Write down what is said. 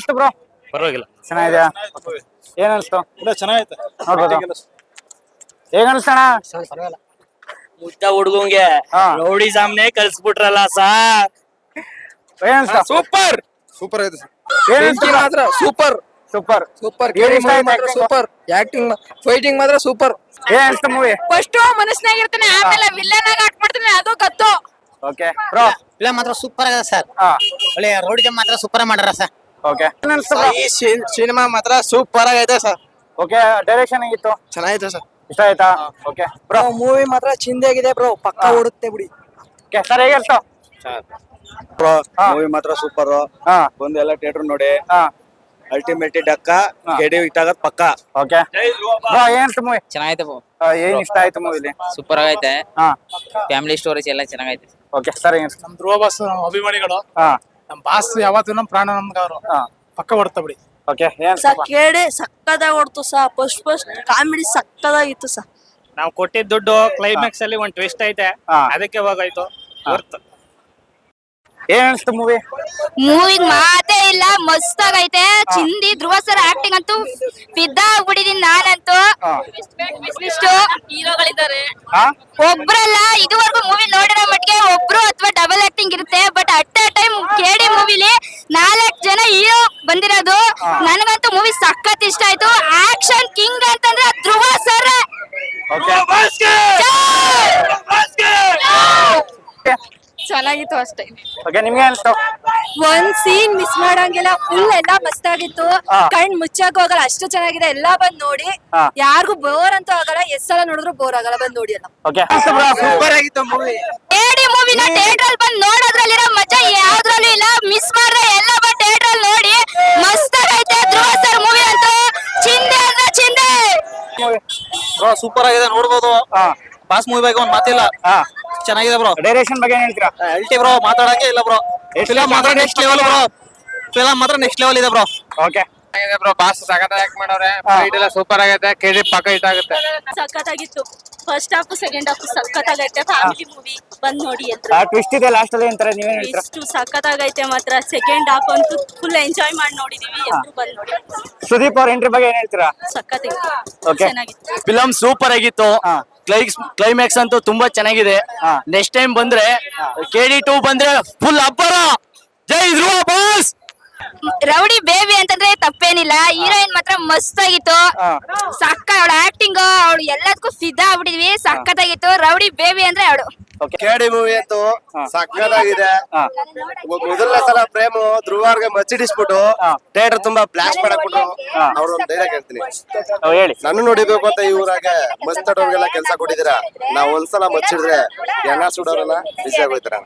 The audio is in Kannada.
ಅನ್ಸ್ತು ಬ್ರೋ? ಪರವಾಗಿಲ್ಲ. ಚೆನ್ನಾಗಿದೆ. ಏನ್ ಅನ್ಸ್ತು? ಚೆನ್ನಾಗೈತೆ ನೋಡ್ಬೋದು. ಹೇಗ ಅನ್ಸ್ತಣ? ಮುದ್ದ ಹುಡುಗಂಗೆ ರೌಡಿ ಸಾಮ್ನೆ ಕಳ್ಸ್ಬಿಟ್ರಲ್ಲ ಸಾರ್. ಏನ್ ಅನ್ಸ್ತು? ಸೂಪರ್ ಸೂಪರ್ ಐತೆ ಏನ್ ಅನ್ಸ್ತು ಮಾತ್ರ ಸೂಪರ್ ಸೂಪರ್ ಸೂಪರ್. ಏನ್ ಇಷ್ಟ ಆಯ್ತು? ಸೂಪರ್ ಆಕ್ಟಿಂಗ್, ಫೈಟಿಂಗ್ ಮಾತ್ರ ಸೂಪರ್. ಏನ್ ಅನ್ಸ್ತು ಮೂವಿ? ಫಸ್ಟ್ ಮನಸ್ನಾಗಿರ್ತಾನೆ, ಆಮೇಲೆ ವಿಲ್ಲನ್ ಆಗಿ ಆಕ್ಟ್ ಮಾಡ್ತಾನೆ, ಅದು ಗೊತ್ತು. Okay bro. ಫಿಲಂ ಮಾತ್ರ ಸೂಪರ್ ಆಗಿದೆ ಸರ್. ಹಾ ಒಳ್ಳೆ ರೌಡಿಸಂ ಮಾತ್ರ ಸೂಪರ್ ಮಾಡ್ಯಾರ ಸರ್. ಓಕೆ. ಏನ್ ಅನ್ಸ್ತು ಬ್ರೋ? ಈ ಸಿನಿಮಾ ಮಾತ್ರ ಸೂಪರ್ ಆಗೈತೆ ಸರ್. ಓಕೆ. ಡೈರೆಕ್ಷನ್ ಹೇಗಿತ್ತು? ಚೆನ್ನಾಗೈತೆ ಸರ್. ಇಷ್ಟ ಆಯ್ತಾ? Okay bro. ಮೂವಿ ಮಾತ್ರ ಚಿಂದೆಗಿದೆ ಬ್ರೋ, ಪಕ್ಕ ಓಡುತ್ತೆ ಬಿಡಿ. ಓಕೆ ಸರ್, ಹೇಗೆ ಅನ್ಸ್ತು? ಬ್ರೋ ಹಾ. ಮೂವಿ ಮಾತ್ರ ಸೂಪರ್. ಹಾ ಬಂದು ಎಲ್ಲ ಥಿಯೇಟರ್ ನೋಡಿ. ಹಾ ಅಲ್ಟಿಮೇಟ್ ಡಕ್ಕ ಕೆಡಿ ಇಟ್ಟಾಗದ್ ಪಕ್ಕ. ಓಕೆ ಬ್ರೋ, ಏನ್ ಅನ್ಸ್ತು ಮೂವಿ? ಚೆನ್ನಾಗೈತೆ ಏನ್ ಇಷ್ಟ ಆಯ್ತು ಮೂವಿಲಿ? ಸೂಪರ್ ಆಗೈತೆ. ಹಾ ಫ್ಯಾಮಿಲಿ ಸ್ಟೋರೀಸ್ ಎಲ್ಲ ಚೆನ್ನಾಗೈತೆ. ಓಕೆ ಸರ್, ಏನ್ ಅನ್ಸ್ತು? ನಮ್ ಧ್ರುವ ಬಾಸ್ ಅಭಿಮಾನಿಗಳು. ಹಾ ನಮ್ ಬಾಸ್ ಯಾವತ್ತೂ ನಮ್ ಪ್ರಾಣ ನಮ್ಗೆ ಅವರು ಹಾ ಪಕ್ಕ ಹೊಡ್ತಾ ಬಿಡಿ. ಓಕೆ. ಏನ್ ಅನ್ಸ್ತು? ಕೇಳಿ ಸಕ್ಕದಾಗಿ ಹೊಡ್ತು ಸಾ. ಫಸ್ಟ್ ಕಾಮಿಡಿ ಸಕ್ಕದಾಗಿತ್ತು ಸಾ. ನಾವು ಕೊಟ್ಟಿದ್ದ ದುಡ್ಡು ಕ್ಲೈಮ್ಯಾಕ್ಸ್ ಅಲ್ಲಿ ಒಂದ್ ಟ್ವಿಸ್ಟ್ ಐತೆ, ಹಾ. ಅದಕ್ಕೆ ಹೋಗಾಯ್ತು. ವರ್ತ್. ಏನ್ ಅನ್ಸ್ತು ಮೂವಿ? ಮೂವಿಗ್ ಮಾತೇ ಇಲ್ಲ, ಮಸ್ತ್ ಆಗೈತೆ. ಚಿಂದಿ ಧ್ರುವ ಸರ್ ಆಕ್ಟಿಂಗ್ ಅಂತೂ ಫಿದಾ ಆಗ್ಬಿಟ್ಟಿದೀನಿ ನಾನಂತೂ. ಹಾ ಇಷ್ಟು ಹೀರೋಗಳಿದ್ದಾರೆ, ಹಾ ಒಬ್ರಲ್ಲ ಇದುವರೆಗೂ ಮೂವಿ ನೋಡಿರೋ ಮಟ್ಟಿಗೆ ಒಬ್ರು ಅಥವಾ ಡಬಲ್ ಆಕ್ಟಿಂಗ್ ಇರುತ್ತೆ. ಬಟ್ ಅಟ್ ಅ ಟೈಮ್ ಕೆಡಿ ಮೂವಿಲಿ 4 ಜನ ಹೀರೋ ಬಂದಿರೋದು. ನನಗಂತೂ ಮೂವಿ ಸಖತ್ ಇಷ್ಟ ಆಯ್ತು. ಆಕ್ಷನ್ ಕಿಂಗ್ ಅಂತಂದ್ರೆ ಧ್ರುವ ಸರ್. ಓಕೆ. ಚೆನ್ನಾಗಿತ್ತು ಅಷ್ಟೇ. ಓಕೆ, ನಿಮ್ಗೆ ಅನ್ಸ್ತು? ಒಂದ್ ಸೀನ್ ಮಿಸ್ ಮಾಡಂಗಿಲ್ಲ, ಫುಲ್ ಎಲ್ಲ ಮಸ್ತ್ ಆಗಿತ್ತು. ಹಾ. ಕಣ್ ಮುಚ್ಚಾಕ ಹೋಗಲ್ಲ, ಅಷ್ಟು ಚೆನ್ನಾಗಿದೆ. ಎಲ್ಲಾ ಬಂದ್ ನೋಡಿ, ಹಾ. ಯಾರಿಗೂ ಬೋರ್ ಅಂತೂ ಆಗಲ್ಲ. ಎಷ್ಟ್ ಸಲ ನೋಡಿದ್ರು ಬೋರ್ ಆಗಲ್ಲ, ಬಂದ್ ನೋಡಿ ಎಲ್ಲ. ಓಕೆ. ಅನ್ಸ್ತು ಬ್ರೋ? ಸೂಪರ್ ಆಗಿತ್ತು ಮೂವಿ. ಏಡಿ ಮೂವಿನ ಥಿಯೇಟರ್ ಅಲ್ಲಿ ಬಂದ್ ನೋಡೋದ್ರಲ್ಲಿರೋ ಮಜಾ ಯಾವ್ದ್ರಲ್ಲೂ ಇಲ್ಲ. ಮಿಸ್ ಮಾಡ್ರೆ ಎಲ್ಲ ಬಂದ್ ಥಿಯೇಟರ್ ಅಲ್ಲಿ ನೋಡಿ. ಮಸ್ತ್ ಆಗೈತೆ ಧ್ರುವ ಸರ್ ಮೂವಿ ಅಂತೂ. ಚಿಂದೆ ಅಂದ್ರೆ ಚಿಂದೆ. ಬ್ರೋ ಸೂಪರ್ ಆಗಿದೆ, ನೋಡ್ಬೋದು. ಹಾ ಬಾಸ್ ಮೂವಿ ಬಗ್ಗೆ ಒಂದ್ ಮಾತಿಲ್ಲ. ಹಾ ಚೆನ್ನಾಗಿದೆ ಬ್ರೋ. ಡೈರೆಕ್ಷನ್ ಬಗ್ಗೆ ಏನ್ ಹೇಳ್ತೀರಾ? ಅಲ್ಟಿ ಬ್ರೋ, ಮಾತಾಡಂಗೆ ಇಲ್ಲ ಬ್ರೋ. ಫಿಲಂ ಮಾತ್ರ ನೆಕ್ಸ್ಟ್ ಲೆವೆಲ್ ಬ್ರೋ. ಫಿಲಂ ಮಾತ್ರ ನೆಕ್ಸ್ಟ್ ಲೆವೆಲ್ ಇದೆ ಬ್ರೋ. ಓಕೆ. ಬ್ರೋ ಬಾಸ್ ಸಗತ ಆಕ್ಟ್ ಮಾಡವ್ರೆ. ಫೈಟ್ ಎಲ್ಲ ಸೂಪರ್ ಆಗೈತೆ. ಕೆಡಿ ಪಕ್ಕ ಹಿಟ್ ಆಗುತ್ತೆ. ಸಖತ್ತಾಗಿತ್ತು. ಫಸ್ಟ್ ಹಾಫ್ ಸೆಕೆಂಡ್ ಹಾಫ್ ಸಖತ್ತಾಗೈತೆ. ಫ್ಯಾಮಿಲಿ ಮೂವಿ ಬಂದ್ ನೋಡಿ ಅಂತ. ಟ್ವಿಸ್ಟ್ ಇದೆ ಲಾಸ್ಟ್ ಅಲ್ಲಿ ಅಂತಾರೆ, ನೀವೇನ್ ಹೇಳ್ತೀರಾ? ಇಷ್ಟು ಸಖತ್ತಾಗೈತೆ ಮಾತ್ರ. ಸೆಕೆಂಡ್ ಹಾಫ್ ಅಂತೂ ಫುಲ್ ಎಂಜಾಯ್ ಮಾಡಿ ನೋಡಿದೀವಿ. ಎಲ್ರು ಬಂದ್ ನೋಡಿ. ಸುದೀಪ್ ಅವ್ರ ಎಂಟ್ರಿ ಬಗ್ಗೆ ಏನ್ ಹೇಳ್ತೀರಾ? ಸಖತ್ತಾಗಿತ್ತು, Okay. ಚೆನ್ನಾಗಿತ್ತು. ಫಿಲಂ ಸೂಪರ್ ಆಗಿತ್ತು. ಹಾ. ಕ್ಲೈಮ್ಯಾಕ್ಸ್ ಅಂತೂ ತುಂಬಾ ಚೆನ್ನಾಗಿದೆ. ಹಾ. ನೆಕ್ಸ್ಟ್ ಟೈಮ್ ಬಂದ್ರೆ KD2 ಬಂದ್ರೆ ಫುಲ್ ಅಬ್ಬರ. ಜೈ ಧ್ರುವ ಬಾಸ್. ರೌಡಿ ಬೇಬಿ ಅಂತಂದ್ರೆ ತಪ್ಪೇನಿಲ್ಲ. ಹೀರೋಯಿನ್ ಮಾತ್ರ ಮಸ್ತ್ ಆಗಿತ್ತು. ಹಾ. ಸಕ್ಕ ಅವಳ ಆಕ್ಟಿಂಗ್, ಅವಳು ಎಲ್ಲದಕ್ಕೂ ಫಿದಾ ಆಗ್ಬಿಟ್ಟಿದ್ವಿ. ಸಖತ್ತಾಗಿತ್ತು. ರೌಡಿ ಬೇಬಿ ಅಂದ್ರೆ ಅವಳು. ಕೆಡಿ ಮೂವಿ ಅಂತೂ ಸಕ್ಕತ್ತಾಗಿದೆ. ಹಾ ಮೊದಲನೇ ಸಲ ಪ್ರೇಮು ಧ್ರುವಾರ್ಗೆ ಮಚ್ಚಿಡಿಸ್ಬಿಟ್ಟು ಥಿಯೇಟರ್ ತುಂಬಾ ಬ್ಲಾಸ್ಟ್ ಮಾಡಕ್ಬಿಟ್ಟು ಅವ್ರೊಂದ್ ಧೈರ್ಯ ಕೇಳ್ತೀನಿ. ಹೇಳಿ. ನಾನು ನೋಡಿಬೇಕು ಅಂತ ಇವ್ರಾಗೆ ಮಸ್ತ್ ಆಡೋರ್ಗೆಲ್ಲ ಕೆಲ್ಸ ಕೊಟ್ಟಿದ್ದೀರಾ. ನಾವ್ ಒಂದ್ಸಲ ಮಚ್ಚಿಡಿದ್ರೆ ಹೆಣ ಸುಡೋರೆಲ್ಲ ಬಿಸಿ ಆಗೋಯ್ತಾರ.